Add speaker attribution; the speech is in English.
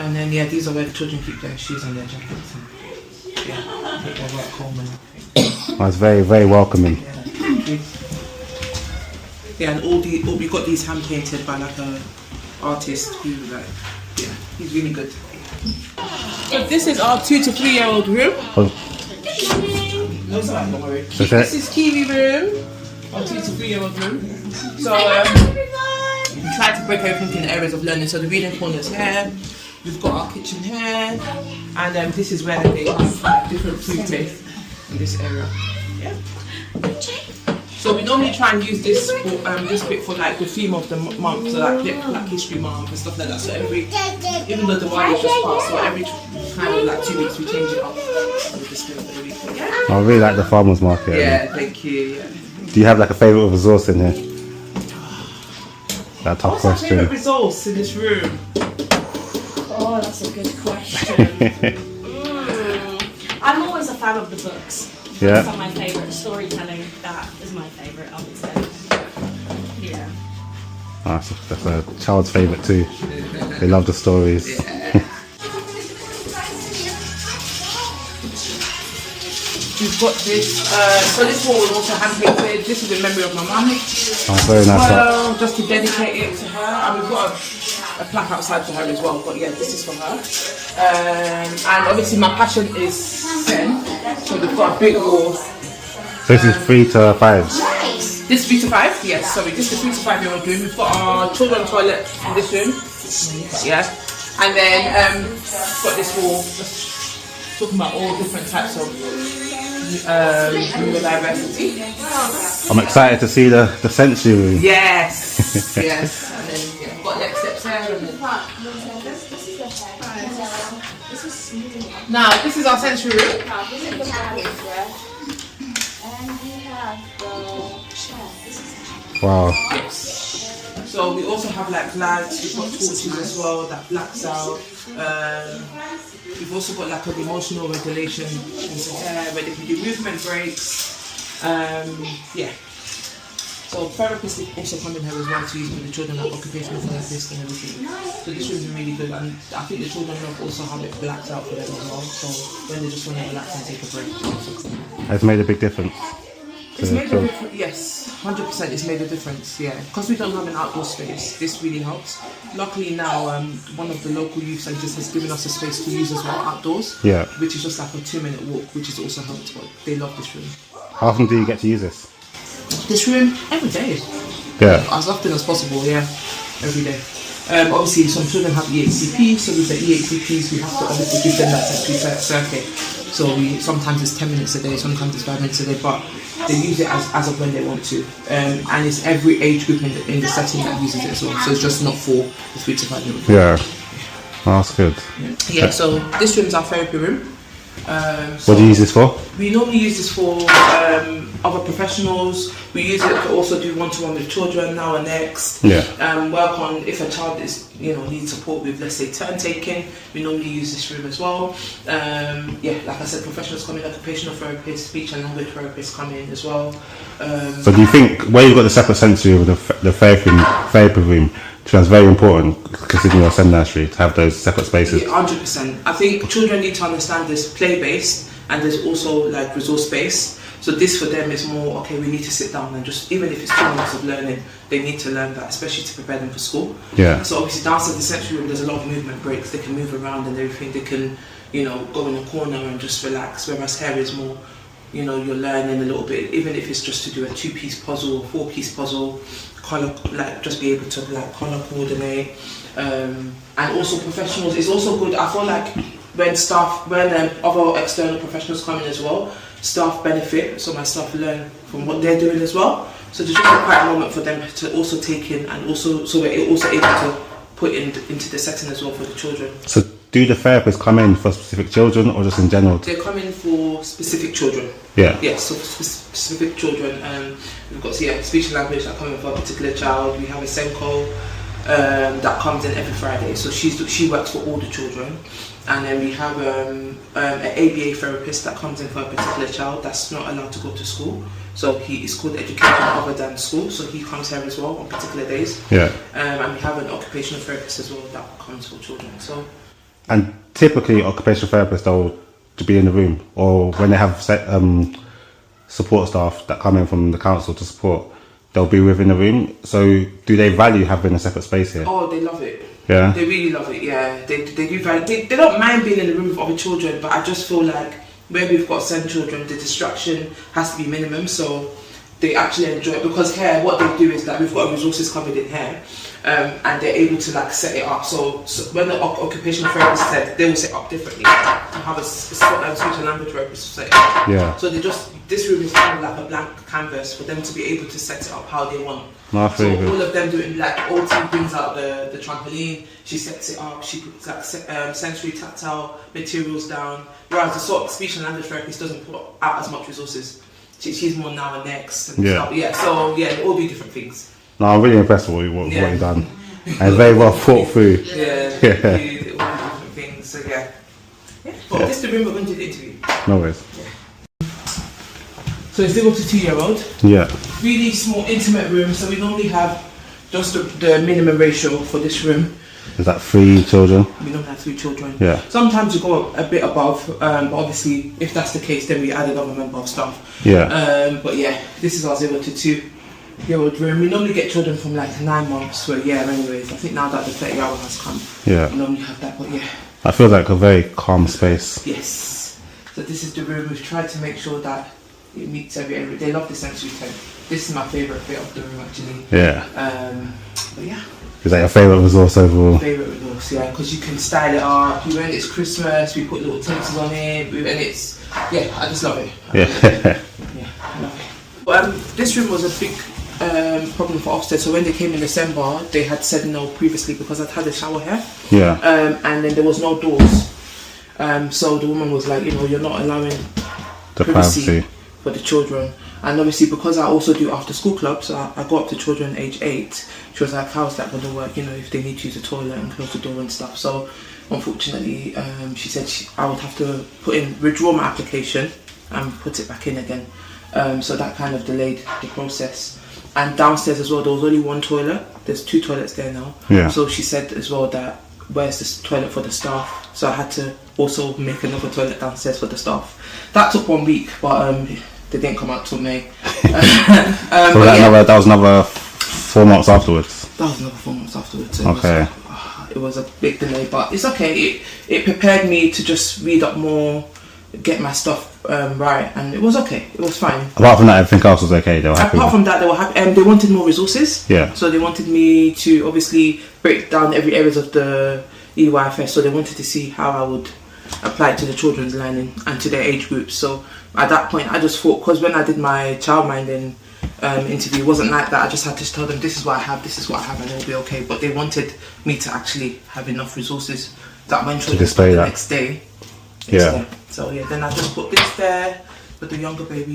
Speaker 1: And then these are where the children keep their shoes and their jackets. And, take their work home and everything.
Speaker 2: That's very, very welcoming.
Speaker 1: And we got these hand painted by like a artist who he's really good. So this is our 2 to 3 year old room. No, sorry, don't worry. This is Kiwi room, our 2 to 3 year old room. So we try to break everything in the areas of learning. So the reading corner's here. We've got our kitchen here, and this is where they have different food taste in this area. Yeah. So we normally try and use this bit for like the theme of the month, so like Black History Month and stuff like that. So even though the one is just passed, so every kind of like 2 weeks we change it up on the display for the week. Yeah.
Speaker 2: I really like the farmers market.
Speaker 1: Yeah, thank you. Yeah.
Speaker 2: Do you have like a favourite resource in here? That tough question.
Speaker 1: What's my favourite resource in this room?
Speaker 3: Oh, that's a good question. I'm always a fan of the books.
Speaker 2: Yeah.
Speaker 3: That's my favourite. Storytelling, that is my favourite, I would say. Yeah.
Speaker 2: Oh, that's a child's favourite too. They love the stories.
Speaker 1: Yeah. We've got this, so this wall was also hand painted. This is in memory of my mum.
Speaker 2: Oh, very nice.
Speaker 1: Well, just to dedicate it to her. And we've got a plaque outside for her as well, but yeah, this is for her. And obviously my passion is SEN, so we've got a big wall.
Speaker 2: So this is 3 to 5?
Speaker 1: This 3 to 5? Yes, sorry, this is the 3 to 5 year old room. We've got our children's toilet in this room. Yeah. And then we've got this wall, just talking about all different types of neurodiversity.
Speaker 2: I'm excited to see the sensory room.
Speaker 1: Yes, yes. And then we've got next steps here. Now, this is our sensory room.
Speaker 2: Wow.
Speaker 1: So we also have like lights, we've got torches as well that blacks out. We've also got like an emotional regulation into here where they can do movement breaks. Yeah. So therapists also come in here as well to use with the children, like occupational therapists and everything. So this room's really good, and I think the children love also have it blacks out for them as well. So when they just want to relax and take a break.
Speaker 2: It's made a big difference.
Speaker 1: It's made a difference, yes, 100% it's made a difference, yeah. Because we don't have an outdoor space, this really helps. Luckily now, one of the local youth centres has given us a space to use as well outdoors.
Speaker 2: Yeah.
Speaker 1: Which is just like a 2-minute walk, which has also helped, but they love this room.
Speaker 2: How often do you get to use this?
Speaker 1: This room, every day.
Speaker 2: Yeah.
Speaker 1: As often as possible, yeah, every day. Obviously some children have EHCP, so with the EHCPs we have to obviously give them that sensory circuit. So sometimes it's 10 minutes a day, sometimes it's 5 minutes a day, but they use it as of when they want to. And it's every age group in the setting that uses it as well. So it's just not for the 3 to 5 year old.
Speaker 2: Yeah. Oh, that's good.
Speaker 1: Yeah, so this room is our therapy room.
Speaker 2: What do you use this for?
Speaker 1: We normally use this for other professionals. We use it to also do one-to-one with children now and next.
Speaker 2: Yeah.
Speaker 1: Work on if a child is, needs support with, let's say, turn taking. We normally use this room as well. Yeah, like I said, professionals come in, occupational therapists, speech and language therapists come in as well.
Speaker 2: So do you think where you've got the separate sensory with the therapy room, that's very important, considering your SEN Nursery, to have those separate spaces?
Speaker 1: 100%. I think children need to understand there's play-based and there's also like resource-based. So this for them is more, okay, we need to sit down and just, even if it's 2 minutes of learning, they need to learn that, especially to prepare them for school.
Speaker 2: Yeah.
Speaker 1: So obviously downstairs the sensory room, there's a lot of movement breaks. They can move around and everything. They can, go in a corner and just relax. Whereas here is more, you're learning a little bit, even if it's just to do a 2-piece puzzle or 4-piece puzzle, color, like just be able to like color coordinate. And also professionals, it's also good. I feel like when other external professionals come in as well, staff benefit, so my staff learn from what they're doing as well. So there's just a quiet moment for them to also take in, and also so we're also able to put into the setting as well for the children.
Speaker 2: So do the therapists come in for specific children or just in general?
Speaker 1: They come in for specific children.
Speaker 2: Yeah.
Speaker 1: Yes, so for specific children. We've got speech and language that come in for a particular child. We have a SENCO that comes in every Friday. So she works for all the children. And then we have an ABA therapist that comes in for a particular child that's not allowed to go to school. So he is called education other than school. So he comes here as well on particular days.
Speaker 2: Yeah.
Speaker 1: And we have an occupational therapist as well that comes for children. So
Speaker 2: And typically, occupational therapists, they'll to be in the room, or when they have support staff that come in from the council to support, they'll be within the room. So, do they value having a separate space here?
Speaker 1: Oh, they love it.
Speaker 2: Yeah,
Speaker 1: they really love it. Yeah, they do value. They don't mind being in the room with other children, but I just feel like where we've got SEN children, the distraction has to be minimum. So they actually enjoy it, because here what they do is that we've got resources covered in here, and they're able to like set it up. So when the occupational therapist said, they will set up differently to have a speech and language therapist set it up.
Speaker 2: yeah.
Speaker 1: So this room is kind of like a blank canvas for them to be able to set it up how they want.
Speaker 2: No,
Speaker 1: So
Speaker 2: really good.
Speaker 1: all of them doing, like, OT brings out the trampoline, she sets it up, she puts like sensory tactile materials down, whereas the sort of speech and language therapist doesn't put out as much resources. She's more now and next and stuff. Yeah, so yeah, it'll all be different things.
Speaker 2: No, I'm really impressed with what you've done. And very well thought through.
Speaker 1: Yeah, it will be different things, so yeah. But this is the room we're going to do the interview.
Speaker 2: No worries.
Speaker 1: So it's 0 to 2-year-old.
Speaker 2: Yeah.
Speaker 1: Really small, intimate room. So we normally have just the minimum ratio for this room.
Speaker 2: Is that 3 children?
Speaker 1: We don't have 3 children.
Speaker 2: Yeah.
Speaker 1: Sometimes we go a bit above, but obviously, if that's the case, then we add another member of staff.
Speaker 2: Yeah.
Speaker 1: But yeah, this is our 0 to 2-year-old room. We normally get children from like 9 months to a year, anyways. I think now that the 30-hour has come,
Speaker 2: Yeah.
Speaker 1: we normally have that. But yeah.
Speaker 2: I feel like a very calm space.
Speaker 1: Yes. So this is the room. We've tried to make sure that it meets every area. They love the sensory tent. This is my favourite bit of the room, actually.
Speaker 2: Yeah.
Speaker 1: But yeah.
Speaker 2: Is that your favourite resource overall?
Speaker 1: Favourite resource, yeah, because you can style it up. When it's Christmas, we put little tinsels on it, and it's, yeah, I just love it.
Speaker 2: Yeah.
Speaker 1: Yeah, I love it. But, this room was a big problem for Ofsted. So when they came in December, they had said no previously because I'd had a shower here.
Speaker 2: Yeah.
Speaker 1: And then there was no doors. So the woman was like, you're not allowing
Speaker 2: The privacy.
Speaker 1: for the children. And obviously, because I also do after school clubs, I go up to children age 8. She was like, how's that going to work, if they need to use the toilet and close the door and stuff. So unfortunately, she said I would have to withdraw my application and put it back in again. So that kind of delayed the process. And downstairs as well, there was only 1 toilet. There's 2 toilets there now.
Speaker 2: Yeah.
Speaker 1: So she said as well that, where's this toilet for the staff? So I had to also make another toilet downstairs for the staff. That took 1 week, but they didn't come out till May.
Speaker 2: So that was another 4 months afterwards?
Speaker 1: That was another 4 months afterwards. So
Speaker 2: Okay.
Speaker 1: It was a big delay, but it's okay. It prepared me to just read up more, get my stuff right, and it was okay. It was fine.
Speaker 2: Apart from that, everything else was okay. They were happy.
Speaker 1: Apart from that, they were happy, and they wanted more resources.
Speaker 2: Yeah.
Speaker 1: So they wanted me to obviously break down every areas of the EYFS. So they wanted to see how I would apply it to the children's learning and to their age groups. So at that point, I just thought, because when I did my childminding interview, it wasn't like that. I just had to tell them, this is what I have, and it'll be okay. But they wanted me to actually have enough resources that when children
Speaker 2: display
Speaker 1: the
Speaker 2: that
Speaker 1: next day.
Speaker 2: Yeah.
Speaker 1: There. So yeah, then I just put this there with the younger baby.